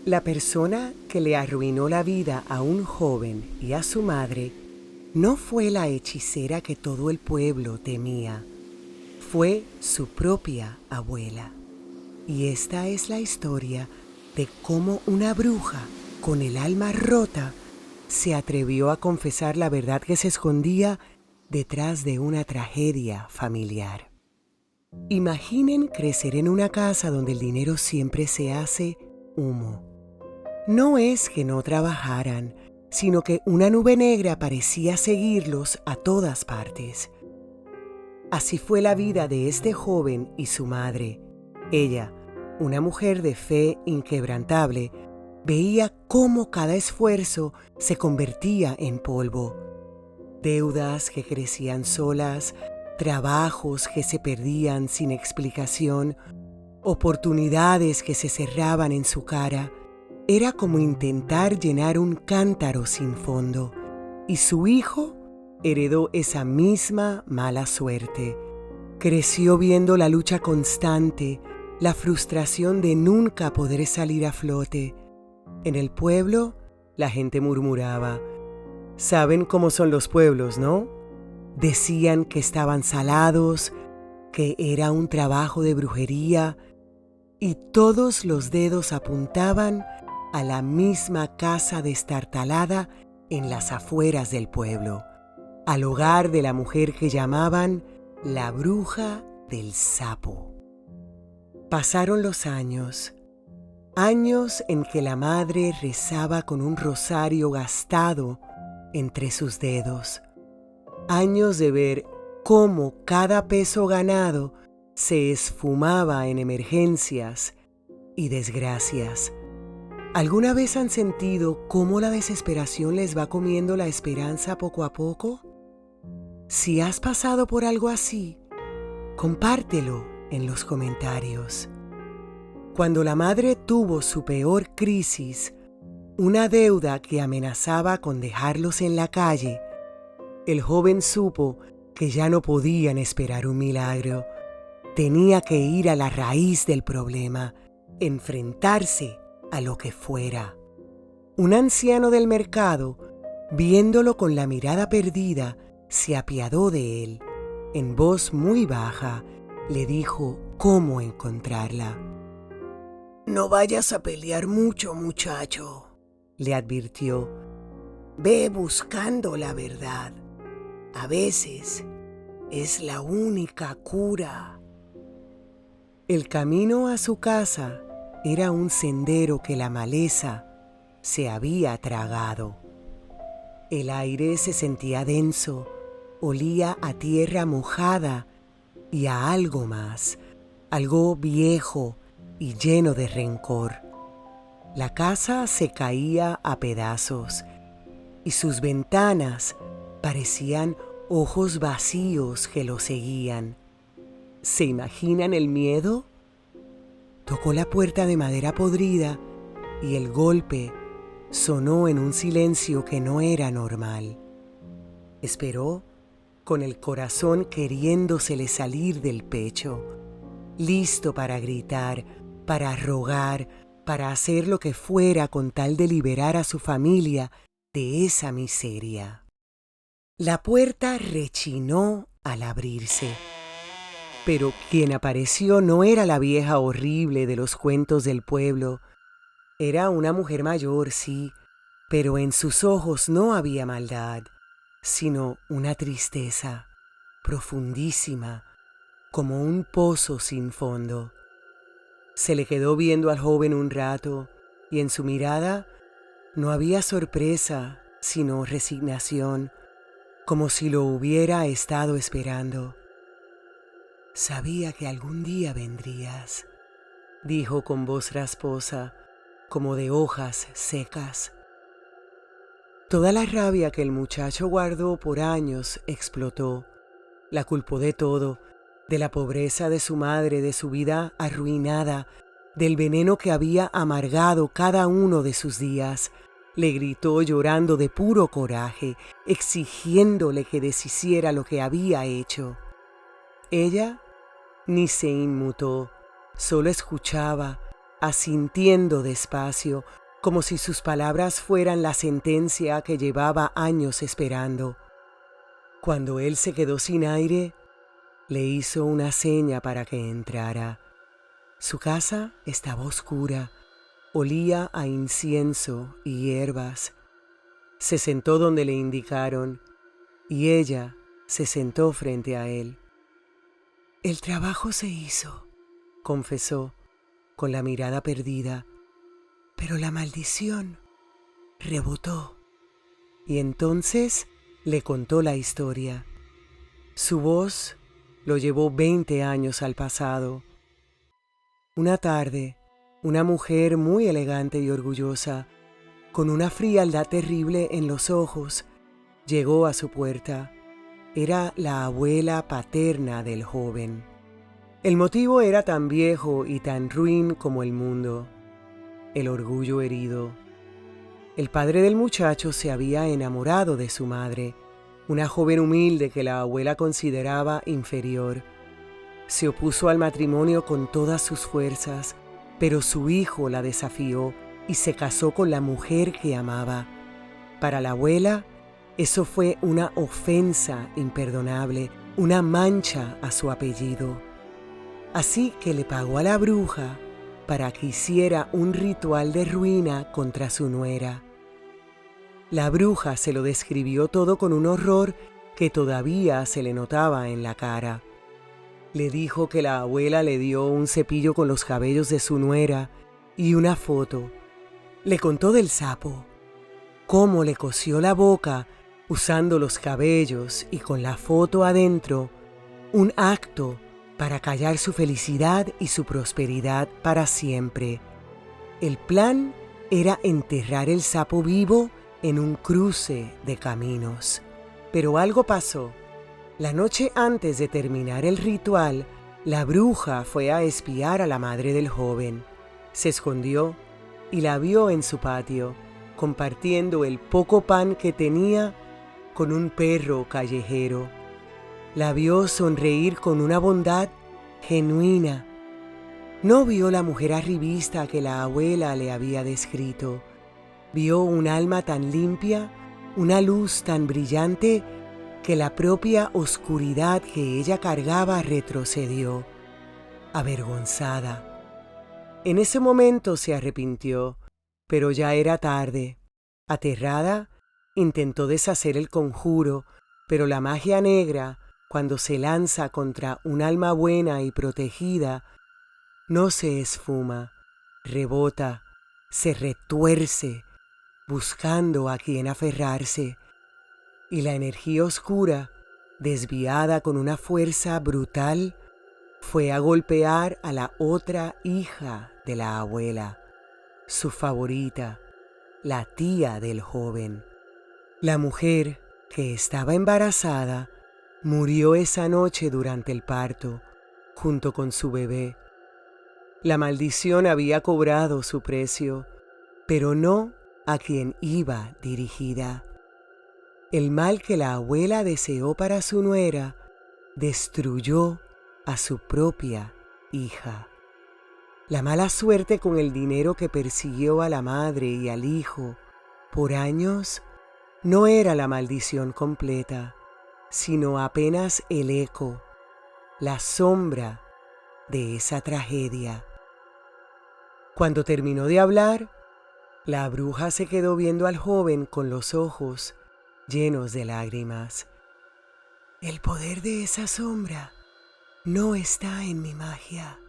La persona que le arruinó la vida a un joven y a su madre no fue la hechicera que todo el pueblo temía, fue su propia abuela. Y esta es la historia de cómo una bruja con el alma rota se atrevió a confesar la verdad que se escondía detrás de una tragedia familiar. Imaginen crecer en una casa donde el dinero siempre se hace humo. No es que no trabajaran, sino que una nube negra parecía seguirlos a todas partes. Así fue la vida de este joven y su madre. Ella, una mujer de fe inquebrantable, veía cómo cada esfuerzo se convertía en polvo. Deudas que crecían solas, trabajos que se perdían sin explicación, oportunidades que se cerraban en su cara. Era como intentar llenar un cántaro sin fondo, y su hijo heredó esa misma mala suerte. Creció viendo la lucha constante, la frustración de nunca poder salir a flote. En el pueblo, la gente murmuraba. ¿Saben cómo son los pueblos, no? Decían que estaban salados, que era un trabajo de brujería, y todos los dedos apuntaban a la misma casa destartalada en las afueras del pueblo, al hogar de la mujer que llamaban la bruja del sapo. Pasaron los años en que la madre rezaba con un rosario gastado entre sus dedos, años de ver cómo cada peso ganado se esfumaba en emergencias y desgracias. ¿Alguna vez han sentido cómo la desesperación les va comiendo la esperanza poco a poco? Si has pasado por algo así, compártelo en los comentarios. Cuando la madre tuvo su peor crisis, una deuda que amenazaba con dejarlos en la calle, el joven supo que ya no podían esperar un milagro. Tenía que ir a la raíz del problema, enfrentarse a lo que fuera. Un anciano del mercado, viéndolo con la mirada perdida, se apiadó de él. En voz muy baja, le dijo cómo encontrarla. «No vayas a pelear mucho, muchacho», le advirtió. «Ve buscando la verdad. A veces es la única cura». El camino a su casa era un sendero que la maleza se había tragado. El aire se sentía denso, olía a tierra mojada y a algo más, algo viejo y lleno de rencor. La casa se caía a pedazos y sus ventanas parecían ojos vacíos que lo seguían. ¿Se imaginan el miedo? Tocó la puerta de madera podrida y el golpe sonó en un silencio que no era normal. Esperó con el corazón queriéndosele salir del pecho, listo para gritar, para rogar, para hacer lo que fuera con tal de liberar a su familia de esa miseria. La puerta rechinó al abrirse. Pero quien apareció no era la vieja horrible de los cuentos del pueblo. Era una mujer mayor, sí, pero en sus ojos no había maldad, sino una tristeza profundísima, como un pozo sin fondo. Se le quedó viendo al joven un rato y en su mirada no había sorpresa, sino resignación, como si lo hubiera estado esperando. «Sabía que algún día vendrías», dijo con voz rasposa, como de hojas secas. Toda la rabia que el muchacho guardó por años explotó. La culpó de todo, de la pobreza de su madre, de su vida arruinada, del veneno que había amargado cada uno de sus días. Le gritó llorando de puro coraje, exigiéndole que deshiciera lo que había hecho. Ella ni se inmutó, solo escuchaba asintiendo despacio, como si sus palabras fueran la sentencia que llevaba años esperando. Cuando él se quedó sin aire, le hizo una seña para que entrara. Su casa estaba oscura, olía a incienso y hierbas. Se sentó donde le indicaron y ella se sentó frente a él. «El trabajo se hizo», confesó, con la mirada perdida, «pero la maldición rebotó». Y entonces le contó la historia. Su voz lo llevó 20 años al pasado. Una tarde, una mujer muy elegante y orgullosa, con una frialdad terrible en los ojos, llegó a su puerta. Era la abuela paterna del joven. El motivo era tan viejo y tan ruin como el mundo: el orgullo herido. El padre del muchacho se había enamorado de su madre, una joven humilde que la abuela consideraba inferior. Se opuso al matrimonio con todas sus fuerzas, pero su hijo la desafió y se casó con la mujer que amaba. Para la abuela, eso fue una ofensa imperdonable, una mancha a su apellido. Así que le pagó a la bruja para que hiciera un ritual de ruina contra su nuera. La bruja se lo describió todo con un horror que todavía se le notaba en la cara. Le dijo que la abuela le dio un cepillo con los cabellos de su nuera y una foto. Le contó del sapo, cómo le cosió la boca usando los cabellos y con la foto adentro, un acto para callar su felicidad y su prosperidad para siempre. El plan era enterrar el sapo vivo en un cruce de caminos. Pero algo pasó. La noche antes de terminar el ritual, la bruja fue a espiar a la madre del joven. Se escondió y la vio en su patio, compartiendo el poco pan que tenía con un perro callejero. La vio sonreír con una bondad genuina. No vio la mujer arribista que la abuela le había descrito. Vio un alma tan limpia, una luz tan brillante, que la propia oscuridad que ella cargaba retrocedió, avergonzada. En ese momento se arrepintió, pero ya era tarde. Aterrada, intentó deshacer el conjuro, pero la magia negra, cuando se lanza contra un alma buena y protegida, no se esfuma, rebota, se retuerce, buscando a quien aferrarse. Y la energía oscura, desviada con una fuerza brutal, fue a golpear a la otra hija de la abuela, su favorita, la tía del joven. La mujer, que estaba embarazada, murió esa noche durante el parto, junto con su bebé. La maldición había cobrado su precio, pero no a quien iba dirigida. El mal que la abuela deseó para su nuera destruyó a su propia hija. La mala suerte con el dinero que persiguió a la madre y al hijo por años no era la maldición completa, sino apenas el eco, la sombra de esa tragedia. Cuando terminó de hablar, la bruja se quedó viendo al joven con los ojos llenos de lágrimas. «El poder de esa sombra no está en mi magia»,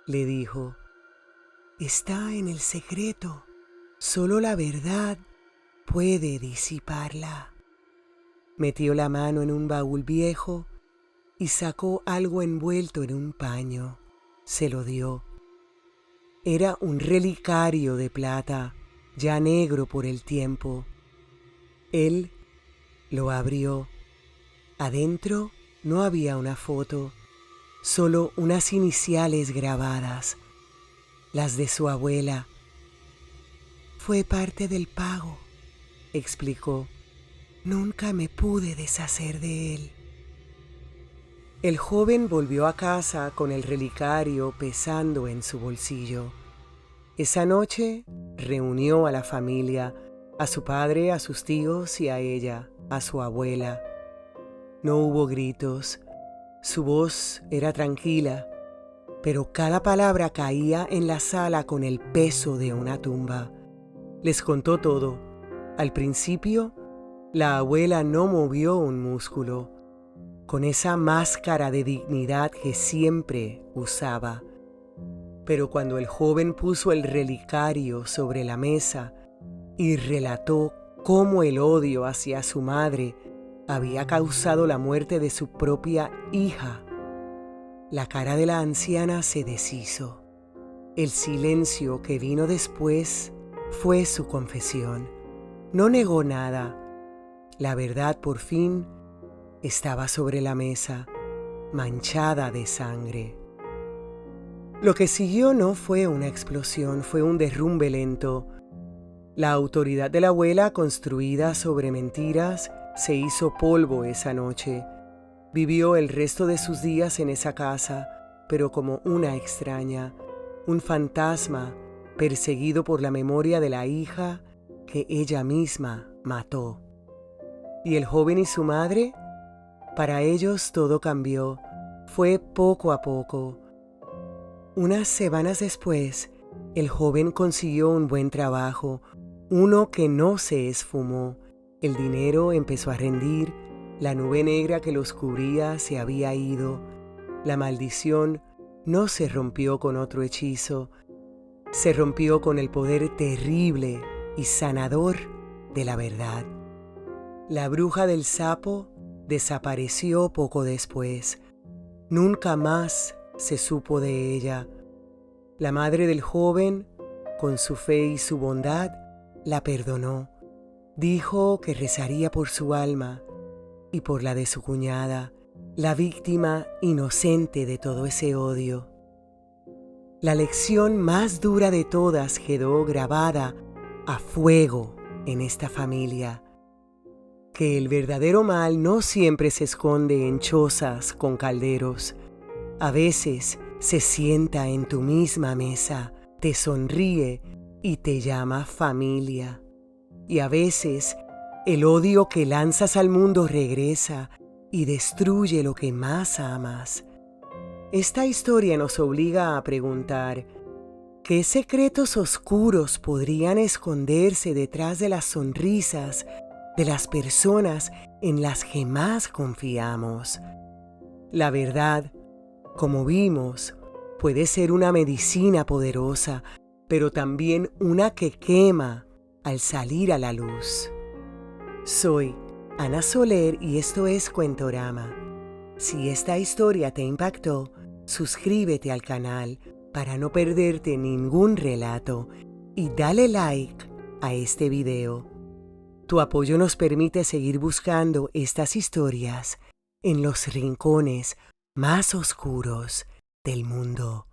le dijo. «Está en el secreto. Solo la verdad puede disiparla». Metió la mano en un baúl viejo y sacó algo envuelto en un paño. Se lo dio. Era un relicario de plata, ya negro por el tiempo. Él lo abrió. Adentro no había una foto, solo unas iniciales grabadas, las de su abuela. «Fue parte del pago», explicó. «Nunca me pude deshacer de él». El joven volvió a casa con el relicario pesando en su bolsillo. Esa noche reunió a la familia, a su padre, a sus tíos y a ella, a su abuela. No hubo gritos, su voz era tranquila, pero cada palabra caía en la sala con el peso de una tumba. Les contó todo. Al principio, la abuela no movió un músculo, con esa máscara de dignidad que siempre usaba. Pero cuando el joven puso el relicario sobre la mesa y relató cómo el odio hacia su madre había causado la muerte de su propia hija, la cara de la anciana se deshizo. El silencio que vino después fue su confesión. No negó nada. La verdad por fin estaba sobre la mesa, manchada de sangre. Lo que siguió no fue una explosión, fue un derrumbe lento. La autoridad de la abuela, construida sobre mentiras, se hizo polvo esa noche. Vivió el resto de sus días en esa casa, pero como una extraña, un fantasma perseguido por la memoria de la hija que ella misma mató. ¿Y el joven y su madre? Para ellos todo cambió. Fue poco a poco. Unas semanas después, el joven consiguió un buen trabajo, uno que no se esfumó. El dinero empezó a rendir, la nube negra que los cubría se había ido. La maldición no se rompió con otro hechizo, se rompió con el poder terrible y sanador de la verdad. La bruja del sapo desapareció poco después. Nunca más se supo de ella. La madre del joven, con su fe y su bondad, la perdonó. Dijo que rezaría por su alma y por la de su cuñada, la víctima inocente de todo ese odio. La lección más dura de todas quedó grabada a fuego en esta familia: que el verdadero mal no siempre se esconde en chozas con calderos. A veces se sienta en tu misma mesa, te sonríe y te llama familia. Y a veces el odio que lanzas al mundo regresa y destruye lo que más amas. Esta historia nos obliga a preguntar: ¿qué secretos oscuros podrían esconderse detrás de las sonrisas de las personas en las que más confiamos? La verdad, como vimos, puede ser una medicina poderosa, pero también una que quema al salir a la luz. Soy Ana Soler y esto es Cuentorama. Si esta historia te impactó, suscríbete al canal para no perderte ningún relato y dale like a este video. Tu apoyo nos permite seguir buscando estas historias en los rincones más oscuros del mundo.